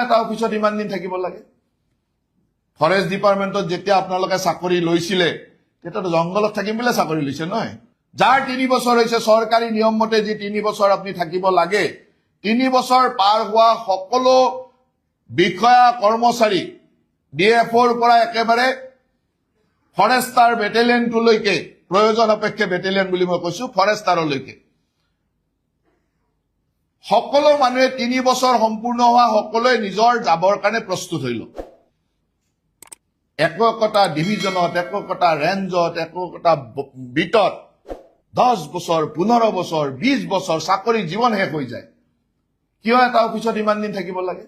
এটা অফিসত ইমান দিন থাকিব লাগে ফৰেষ্ট ডিপাৰ্টমেণ্টত যেতিয়া আপোনালোকে চাকৰি লৈছিলে তেতিয়াতো জংগলত থাকিম বুলি চাকৰি লৈছে নহয় যাৰ 3 বছৰ হৈছে চৰকাৰী নিয়ম মতে যি 3 বছৰ আপুনি থাকিব লাগে 3 বছৰ পাৰ হোৱা সকলো বিষয়া কৰ্মচাৰী ডিএফঅৰ পৰা একেবাৰে ফৰেষ্টাৰ বেটেলিয়নটোলৈকে প্ৰয়োজন অপেক্ষে বেটেলিয়ন বুলি মই কৈছো ফৰেষ্টাৰলৈকে সকলো মানুহে 3 বছৰ সম্পূৰ্ণ হোৱা সকলোৱে নিজৰ যাবৰ কাৰণে প্ৰস্তুত হৈল এককটা ডিভিজনত এককটা ৰেঞ্জত এককটা বিটত 10 বছৰ 15 বছৰ 20 বছৰ চাকৰি জীৱন শেষ হৈ যায় কিয় এটা অফিসত ইমান দিন থাকিব লাগে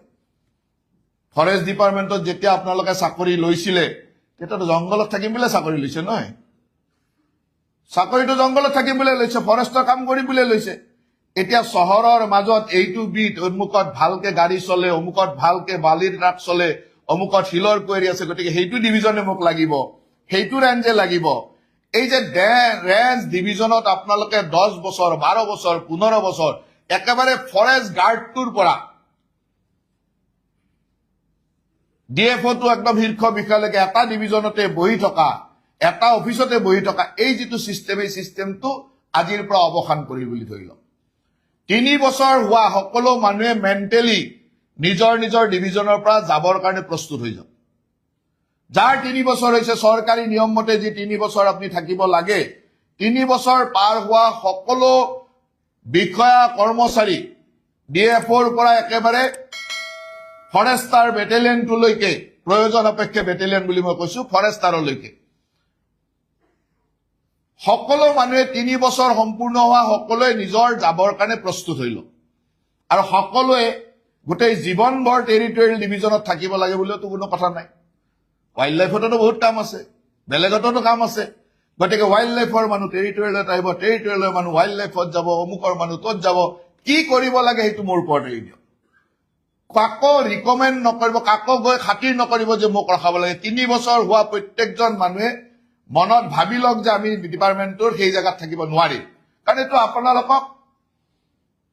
ফৰেষ্ট ডিপাৰ্টমেণ্টত যেতিয়া আপোনালোকে চাকৰি লৈছিলে তেতিয়াতো জংগলত থাকিম বুলি চাকৰি লৈছে নহয় চাকৰিটো জংগলত থাকিম বুলি লৈছে ফৰেষ্টৰ কাম কৰি বুলি লৈছে এতিয়া চহৰৰ মাজত এইটো বিট অমুকত ভালকে গাড়ী চলে অমুকত ভালকে বালিৰ ট্ৰাক চলে অমুকত হিলৰ কোৱাৰি আছে গতিকে সেইটো ডিভিজনে মোক লাগিব সেইটো ৰেঞ্জে লাগিব এই যে ৰেঞ্জ ডিভিজনত আপোনালোকে 10 বছৰ 12 বছৰ 15 বছৰ একেবাৰে ফৰেষ্ট গাৰ্ডটোৰ পৰা ডিএফঅটো একদম শীৰ্ষ বিষয়ালৈকে এটা ডিভিজনতে বহি থকা এটা অফিসতে বহি থকা এই যিটো সিস্টেম এই সিস্টেমটো আজিৰ পৰা অৱসান কৰি বুলি ধৰিল 3 বছৰ হোৱা সকলো মানুহে মেন্টেলি নিজৰ নিজৰ ডিভিজনৰ পৰা যাবৰ কাৰণে প্ৰস্তুত হৈ যাওক যাৰ 3 বছৰ হৈছে চৰকাৰী নিয়ম মতে যি 3 বছৰ আপুনি থাকিব লাগে 3 বছৰ পাৰ হোৱা সকলো বিষয়া কৰ্মচাৰী ডিএফঅৰ পৰা একেবাৰে ফৰেষ্টাৰ বেটেলিয়নটোলৈকে প্ৰয়োজন অপেক্ষে বেটেলিয়ন বুলি মই কৈছো ফৰেষ্টাৰলৈকে সকলো মানুহে 3 বছৰ সম্পূৰ্ণ হোৱা সকলোৱে নিজৰ যাবৰ কাৰণে প্ৰস্তুত হৈল আৰু সকলোৱে গোটেই জীৱনভৰ টেৰিটৰিয়েল ডিভিজনত থাকিব লাগে বুলিতো কোনো কথা নাই ওয়াইল্ড লাইফতো বহুত কাম আছে বেলেগতো কাম আছে গতিকে ওয়াইল্ড লাইফৰ মানুহ টেৰিটৰিয়েলত আহিব টেৰিটৰিয়েলৰ মানুহ ওয়াইল্ড লাইফত যাব অমুকৰ মানুহ তত যাব কি কৰিব লাগে সেইটো মোৰ ওপৰত এৰি দিয়ক কাকো ৰিকমেণ্ড নকৰিব কাকো গৈ খাতিৰ নকৰিব যে মোক ৰখাব লাগে 3 বছৰ হোৱা প্ৰত্যেকজন মানুহে মনত ভাবি লওক যে আমি ডিপাৰ্টমেণ্টৰ সেই জায়গাত থাকিব নোৱাৰিম কাৰণ এইটো আপোনালোকক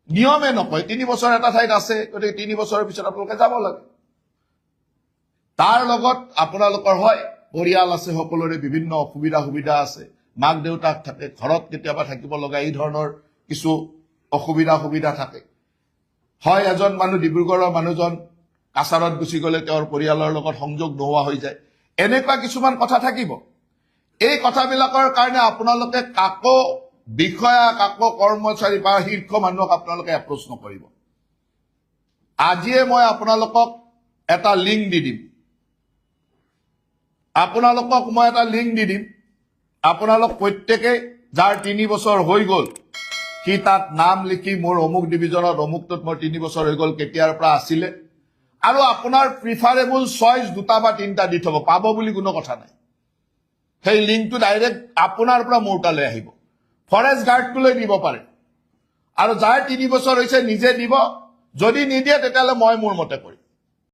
নিয়মে নকয় 3 বছৰ এটা ঠাইত আছে গতিকে 3 বছৰৰ পিছত আপোনালোকে যাব লাগে তাৰ লগত আপোনালোকৰ হয় পৰিয়াল আছে সকলোৰে বিভিন্ন সুবিধা আছে মাক দেউতাক থাকে ঘৰত কেতিয়াবা থাকিব লগা এই ধৰণৰ কিছু সুবিধা থাকে হয় এজন মানুহ ডিব্ৰুগড়ৰ মানুহজন কাছাৰত গুচি গলে তেওঁৰ পৰিয়ালৰ লগত সংযোগ নোহোৱা হৈ যায় এনেকুৱা কিছুমান কথা থাকিব এই কথাবিলাকৰ কাৰণে আপোনালোকে কাকো বিষয়া কাকো কৰ্মচাৰী বা শীৰ্ষ মানুহক আপোনালোকে এপ্ৰোচ নকৰিব আজিয়ে মই আপোনালোকক এটা লিংক দি দিম আপোনালোক প্ৰত্যেকে যাৰ 3 বছৰ হৈ গল কি তাত নাম লিখি মোৰ অমুক ডিভিজনত অমুকটোত মোৰ 3 বছৰ হৈ গল কেতিয়াৰ পৰা আছিলে আৰু আপোনাৰ প্ৰিফাৰেবল চইচ দুটা বা তিনটা দি থব পাব বুলি কোনো কথা নাই সেই লিংকটো ডাইৰেক্ট আপোনাৰ পৰা মোৰ তালৈ আহিব ফৰেষ্ট গাৰ্ডটোলৈ দিব পাৰে আৰু যাৰ 3 বছৰ হৈছে নিজে দিব যদি নিদিয়ে তেতিয়ালে মই মোৰ মতে কৰিম